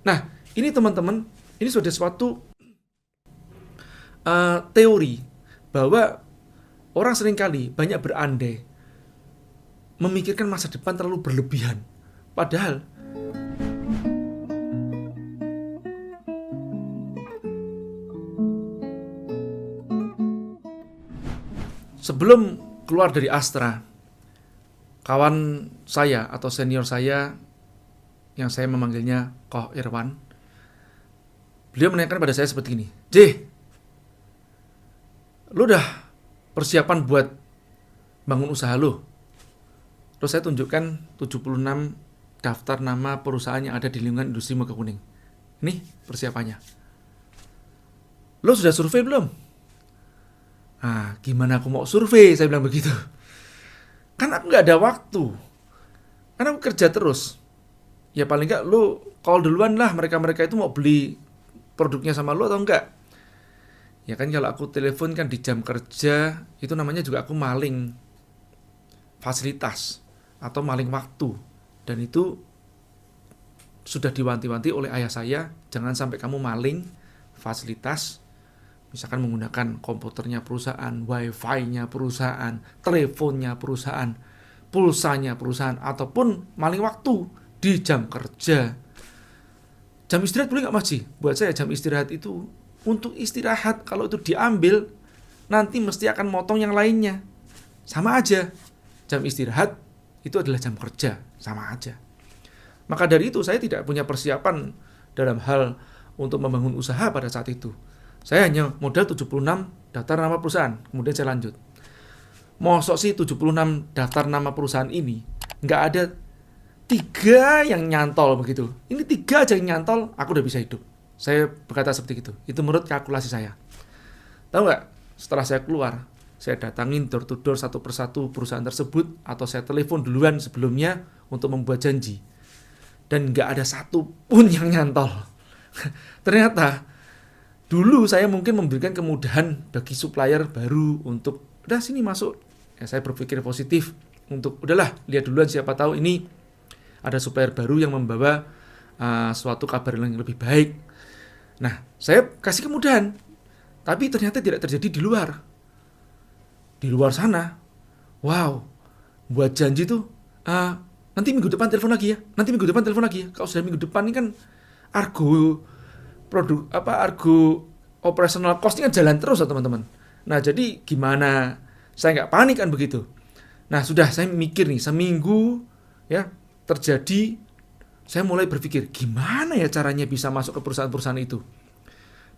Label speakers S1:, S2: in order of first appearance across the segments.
S1: Nah, ini teman-teman, ini sudah suatu teori bahwa orang seringkali banyak berandai, memikirkan masa depan terlalu berlebihan. Padahal sebelum keluar dari Astra, kawan saya atau senior saya yang saya memanggilnya Koh Irwan, beliau menanyakan pada saya seperti ini, J, lu udah persiapan buat bangun usaha lu? Terus saya tunjukkan 76 daftar nama perusahaan yang ada di lingkungan industri Muka Kuning. Ini persiapannya. Lu sudah survei belum? Ah, gimana aku mau survei? Saya bilang begitu. Kan aku nggak ada waktu. Karena aku kerja terus. Ya paling nggak lu call duluan lah mereka-mereka itu mau beli produknya sama lu atau enggak. Ya kan kalau aku telepon kan di jam kerja, itu namanya juga aku maling fasilitas atau maling waktu. Dan itu sudah diwanti-wanti oleh ayah saya, jangan sampai kamu maling fasilitas, misalkan menggunakan komputernya perusahaan, wifi-nya perusahaan, teleponnya perusahaan, pulsanya perusahaan, ataupun maling waktu di jam kerja. Jam istirahat boleh nggak Mas Ji? Buat saya jam istirahat itu untuk istirahat. Kalau itu diambil, nanti mesti akan motong yang lainnya. Sama aja. Jam istirahat itu adalah jam kerja. Sama aja. Maka dari itu saya tidak punya persiapan dalam hal untuk membangun usaha pada saat itu. Saya hanya modal 76 daftar nama perusahaan. Kemudian saya lanjut. Mosok sih 76 daftar nama perusahaan ini nggak ada 3 yang nyantol begitu. Ini 3 aja yang nyantol, aku udah bisa hidup. Saya berkata seperti itu. Itu menurut kalkulasi saya. Tahu nggak? Setelah saya keluar, saya datangin door to door satu persatu perusahaan tersebut, atau saya telepon duluan sebelumnya untuk membuat janji. Dan nggak ada satu pun yang nyantol. Ternyata dulu saya mungkin memberikan kemudahan bagi supplier baru untuk udah sini masuk. Ya, saya berpikir positif untuk udahlah lihat duluan, siapa tahu ini ada supplier baru yang membawa suatu kabar yang lebih baik. Nah, saya kasih kemudahan. Tapi ternyata tidak terjadi di luar. Di luar sana, wow, buat janji tuh, nanti minggu depan telepon lagi ya. Nanti minggu depan telepon lagi ya. Kalau sudah minggu depan ini kan argo argo operational cost ini kan jalan terus ya teman-teman. Nah, jadi gimana? Saya nggak panik kan begitu. Nah, sudah saya mikir nih, seminggu ya terjadi, saya mulai berpikir gimana ya caranya bisa masuk ke perusahaan-perusahaan itu.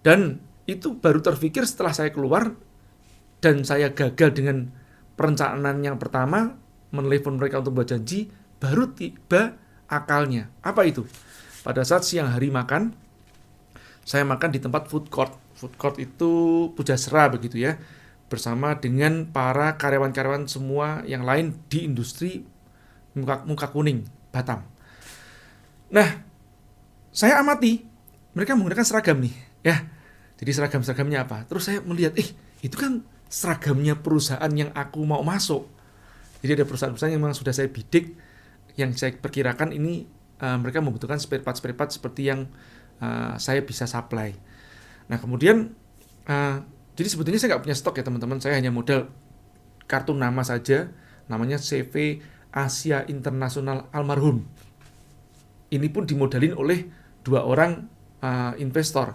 S1: Dan itu baru terpikir setelah saya keluar dan saya gagal dengan perencanaan yang pertama, menelepon mereka untuk buat janji, baru tiba akalnya. Apa itu? Pada saat siang hari makan, saya makan di tempat food court. Food court itu Pujasera begitu ya, bersama dengan para karyawan-karyawan semua yang lain di industri muka kuning Batam. Nah, saya amati mereka menggunakan seragam nih, ya. Jadi seragam-seragamnya apa? Terus saya melihat, itu kan seragamnya perusahaan yang aku mau masuk. Jadi ada perusahaan-perusahaan yang memang sudah saya bidik, yang saya perkirakan ini mereka membutuhkan spare part seperti yang saya bisa supply. Nah, kemudian jadi sebetulnya saya nggak punya stok ya teman-teman. Saya hanya modal kartu nama saja, namanya CV Asia Internasional Almarhum. Ini pun dimodalin oleh 2 orang investor.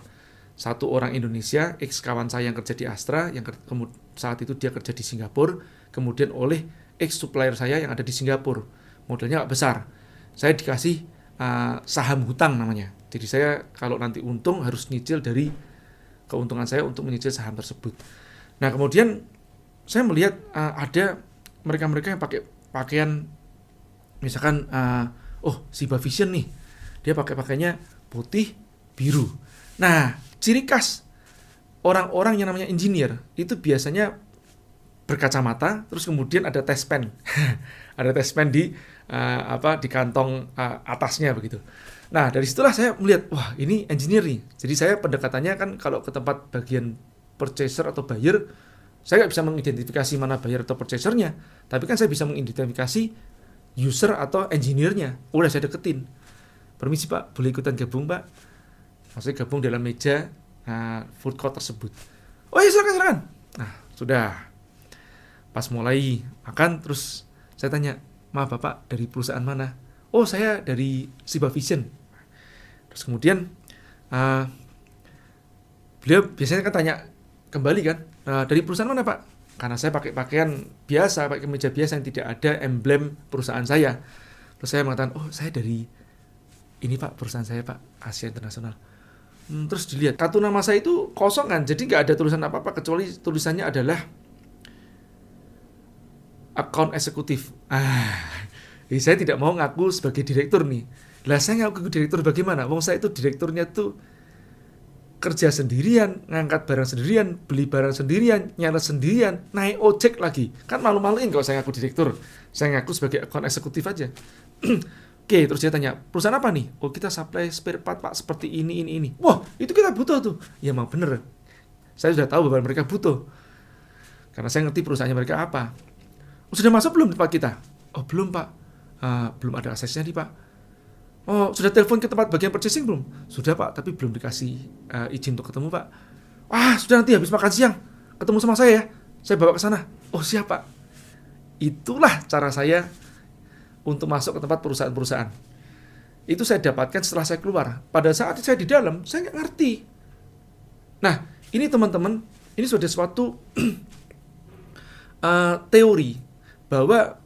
S1: Satu orang Indonesia, ex kawan saya yang kerja di Astra, yang saat itu dia kerja di Singapura, kemudian oleh ex supplier saya yang ada di Singapura. Modalnya nggak besar. Saya dikasih saham hutang namanya. Jadi saya kalau nanti untung harus nyicil dari keuntungan saya untuk menyicil saham tersebut. Nah, kemudian saya melihat ada mereka-mereka yang pakai pakaian, misalkan Siba Vision nih, dia pakai pakaiannya putih biru. Nah, ciri khas orang-orang yang namanya engineer itu biasanya berkacamata, terus kemudian ada test pen, ada test pen di kantong atasnya begitu. Nah, dari situlah saya melihat, wah ini engineer nih. Jadi saya pendekatannya kan kalau ke tempat bagian purchaser atau buyer, saya nggak bisa mengidentifikasi mana buyer atau purchasernya, tapi kan saya bisa mengidentifikasi user atau engineer-nya. Udah saya deketin. permisi Pak, boleh ikutan gabung Pak? Maksudnya gabung dalam meja food court tersebut. Oh iya, silakan. Nah, sudah. Pas mulai makan, terus saya tanya, maaf Bapak dari perusahaan mana? Oh, saya dari Siba Vision. Terus kemudian beliau biasanya kan tanya kembali kan, dari perusahaan mana Pak? Karena saya pakai pakaian biasa, pakai kemeja biasa yang tidak ada emblem perusahaan saya. Terus saya mengatakan, oh saya dari ini Pak, perusahaan saya Pak, Asia Internasional. Terus dilihat, kartu nama saya itu kosong kan, jadi nggak ada tulisan apa-apa, kecuali tulisannya adalah account eksekutif. Jadi saya tidak mau ngaku sebagai direktur nih. Lah saya ngaku direktur bagaimana? Wong saya itu direkturnya tuh kerja sendirian, ngangkat barang sendirian, beli barang sendirian, nyalet sendirian, naik ojek lagi. Kan malu-maluin kalau saya ngaku direktur. Saya ngaku sebagai account eksekutif aja. Oke, terus dia tanya, perusahaan apa nih? Oh, kita supply spare part Pak, seperti ini. Wah, itu kita butuh tuh. Ya emang bener. Saya sudah tahu bahwa mereka butuh. Karena saya ngerti perusahaannya mereka apa. Oh, sudah masuk belum tempat kita? Oh, belum Pak. Belum ada aksesnya nih Pak. Oh, sudah telepon ke tempat bagian purchasing belum? Sudah Pak, tapi belum dikasih izin untuk ketemu Pak. Wah, sudah nanti habis makan siang. Ketemu sama saya ya. Saya bawa ke sana. Oh, siap Pak. Itulah cara saya untuk masuk ke tempat perusahaan-perusahaan. Itu saya dapatkan setelah saya keluar. Pada saat saya di dalam, saya nggak ngerti. Nah, ini teman-teman, ini sudah suatu teori bahwa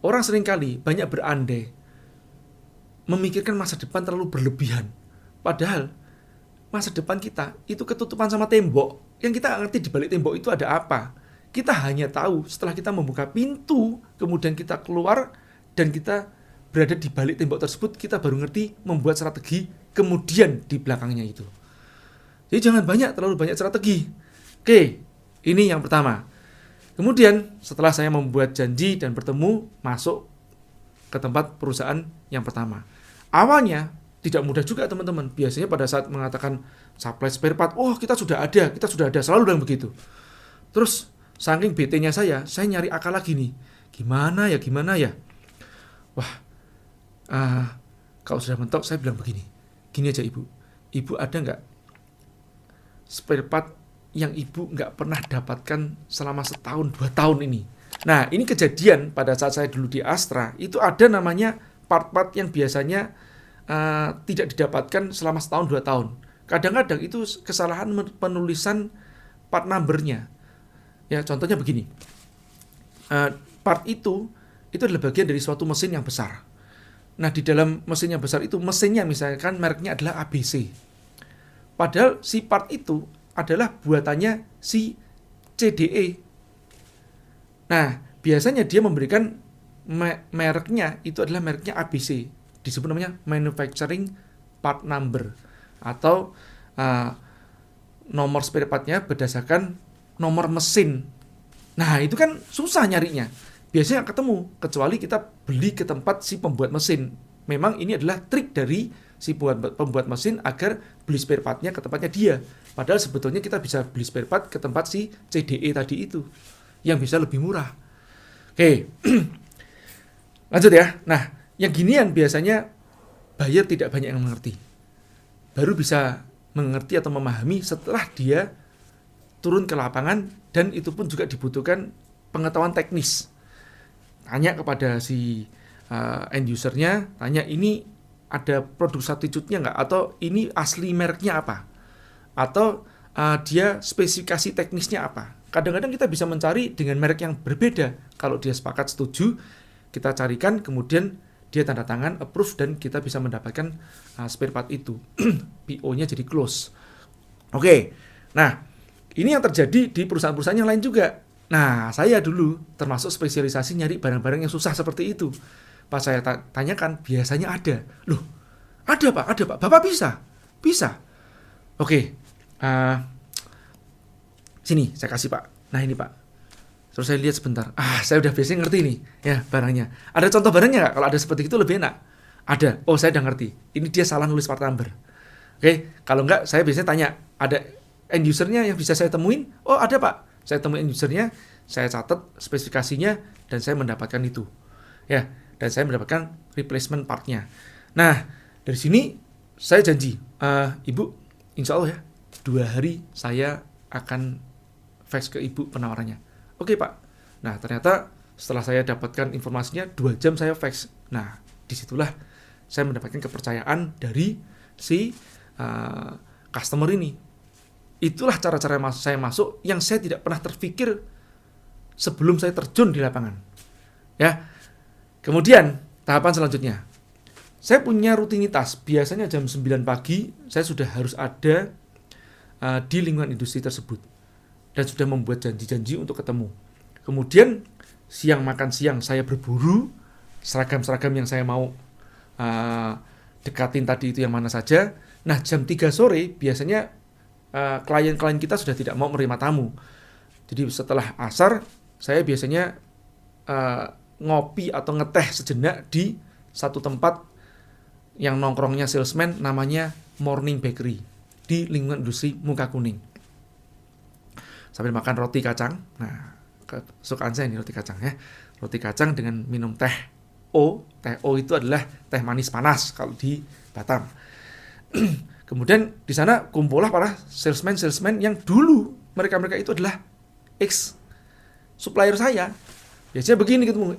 S1: orang seringkali banyak berandai memikirkan masa depan terlalu berlebihan. Padahal masa depan kita itu ketutupan sama tembok. Yang kita ngerti di balik tembok itu ada apa. Kita hanya tahu setelah kita membuka pintu, kemudian kita keluar dan kita berada di balik tembok tersebut, kita baru ngerti membuat strategi kemudian di belakangnya itu. Jadi jangan terlalu banyak strategi. Oke, ini yang pertama. Kemudian setelah saya membuat janji dan bertemu, masuk ke tempat perusahaan yang pertama. Awalnya tidak mudah juga teman-teman. Biasanya pada saat mengatakan supply spare part, oh kita sudah ada, selalu bilang begitu. Terus saking BT-nya saya nyari akal lagi nih. Gimana ya? Wah, kalau sudah mentok saya bilang begini. Gini aja Ibu ada nggak spare part yang Ibu nggak pernah dapatkan selama 1-2 tahun ini? Nah, ini kejadian pada saat saya dulu di Astra, itu ada namanya part-part yang biasanya tidak didapatkan selama 1-2 tahun. Kadang-kadang itu kesalahan penulisan part number-nya. Ya, contohnya begini. Part itu adalah bagian dari suatu mesin yang besar. Nah, di dalam mesin yang besar itu, mesinnya misalkan mereknya adalah ABC. Padahal si part itu adalah buatannya si CDE. Nah, biasanya dia memberikan mereknya itu adalah mereknya ABC. Disebut namanya manufacturing part number. Atau nomor spare part-nya berdasarkan nomor mesin. Nah, itu kan susah nyarinya. Biasanya nggak ketemu, kecuali kita beli ke tempat si pembuat mesin. Memang ini adalah trik dari si pembuat mesin agar beli spare part-nya ke tempatnya dia. Padahal sebetulnya kita bisa beli spare part ke tempat si CDE tadi itu, yang bisa lebih murah. Oke, lanjut ya. Nah, yang ginian biasanya buyer tidak banyak yang mengerti. Baru bisa mengerti atau memahami setelah dia turun ke lapangan, dan itu pun juga dibutuhkan pengetahuan teknis. Tanya kepada si end usernya, tanya ini ada produk substitute-nya nggak? Atau ini asli mereknya apa? Atau dia spesifikasi teknisnya apa? Kadang-kadang kita bisa mencari dengan merek yang berbeda. Kalau dia sepakat setuju, kita carikan, kemudian dia tanda tangan, approve, dan kita bisa mendapatkan spare part itu. PO-nya jadi close. Oke, nah ini yang terjadi di perusahaan-perusahaan yang lain juga. Nah, saya dulu termasuk spesialisasi nyari barang-barang yang susah seperti itu. Pas saya tanyakan, biasanya ada. Loh, ada Pak. Bapak bisa? Bisa. Oke, sini saya kasih Pak. Nah ini Pak. Terus saya lihat sebentar. Saya udah biasanya ngerti nih ya barangnya. Ada contoh barangnya nggak? Kalau ada seperti itu lebih enak. Ada. Oh, saya udah ngerti. Ini dia salah nulis part number. Oke, kalau nggak saya biasanya tanya, ada end usernya yang bisa saya temuin? Oh, ada Pak. Saya temuin end usernya, saya catat spesifikasinya, dan saya mendapatkan itu. Ya, dan saya mendapatkan replacement part-nya. Nah, Dari sini saya janji, Ibu, insya Allah ya, 2 hari saya akan fax ke Ibu penawarannya. Oke Pak. Nah ternyata setelah saya dapatkan informasinya 2 jam saya fax. Nah disitulah saya mendapatkan kepercayaan dari si customer ini. Itulah cara-cara saya masuk yang saya tidak pernah terpikir sebelum saya terjun di lapangan. Ya. Kemudian tahapan selanjutnya, saya punya rutinitas. Biasanya jam 9 pagi saya sudah harus ada di lingkungan industri tersebut dan sudah membuat janji-janji untuk ketemu. Kemudian makan siang saya berburu seragam-seragam yang saya mau dekatin tadi itu yang mana saja. Nah jam 3 sore biasanya klien-klien kita sudah tidak mau menerima tamu. Jadi setelah asar saya biasanya ngopi atau ngeteh sejenak di satu tempat yang nongkrongnya salesman, namanya Morning Bakery di lingkungan industri Muka Kuning. Sambil makan roti kacang. Nah, kesukaan saya ini roti kacang ya. Roti kacang dengan minum teh O. Teh O itu adalah teh manis panas kalau di Batam. Kemudian di sana kumpullah para salesman yang dulu mereka itu adalah ex supplier saya. Biasanya begini ketemu,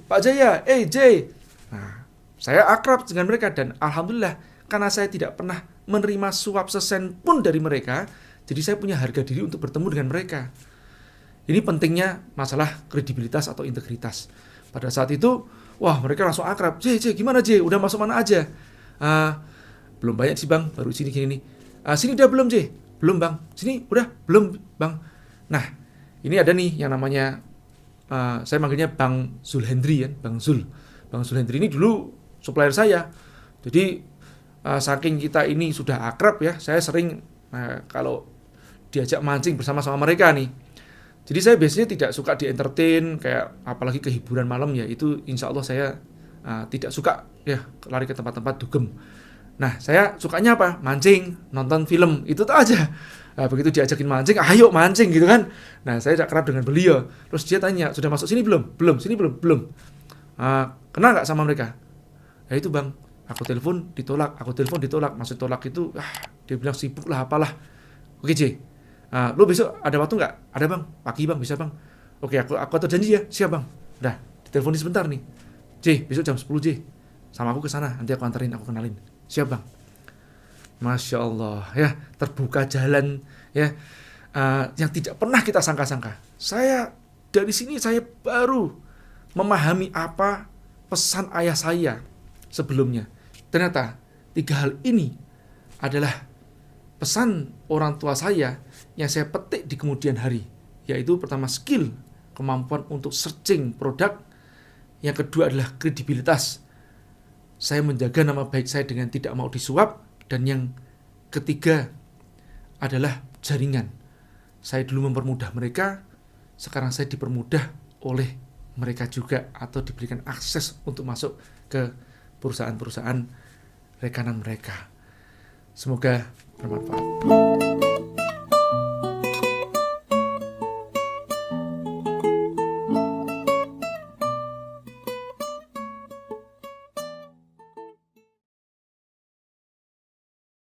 S1: Pak Jaya, Jay. Nah, saya akrab dengan mereka dan alhamdulillah karena saya tidak pernah menerima suap sesen pun dari mereka, jadi saya punya harga diri untuk bertemu dengan mereka. Ini pentingnya masalah kredibilitas atau integritas. Pada saat itu, wah mereka langsung akrab. Jay, gimana Jay? Udah masuk mana aja? Belum banyak sih bang, baru sini nih. Sini udah belum Jay? Belum bang. Sini udah belum bang. Nah, ini ada nih yang namanya saya manggilnya Bang Zulhendri ya, Bang Zulhendri ini dulu supplier saya. Jadi saking kita ini sudah akrab ya, saya sering kalau diajak mancing bersama-sama mereka nih. Jadi saya biasanya tidak suka di-entertain kayak apalagi ke hiburan malam ya, itu insya Allah saya tidak suka ya lari ke tempat-tempat dugem. Nah, saya sukanya apa? Mancing, nonton film, itu tuh aja. Begitu diajakin mancing, ayo mancing gitu kan. Nah, saya akrab dengan beliau. Terus dia tanya, sudah masuk sini belum? Belum, sini belum. Kenal nggak sama mereka? Ya itu bang, aku telepon ditolak. Maksud tolak itu, dia bilang sibuk lah apalah. Oke J, lo besok ada waktu nggak? Ada bang, pagi bang, bisa bang. Oke, aku atur janji ya, siap bang. Udah, ditelepon sebentar nih. J, besok jam 10 J, sama aku ke sana, nanti aku anterin, aku kenalin. Siap bang. Masya Allah ya, terbuka jalan ya, yang tidak pernah kita sangka-sangka. Saya dari sini saya baru memahami apa pesan ayah saya sebelumnya. Ternyata 3 hal ini adalah pesan orang tua saya yang saya petik di kemudian hari. Yaitu pertama skill, kemampuan untuk searching produk. Yang kedua adalah kredibilitas. Saya menjaga nama baik saya dengan tidak mau disuap. Dan yang ketiga adalah jaringan. Saya dulu mempermudah mereka, sekarang saya dipermudah oleh mereka juga atau diberikan akses untuk masuk ke perusahaan-perusahaan rekanan mereka. Semoga bermanfaat.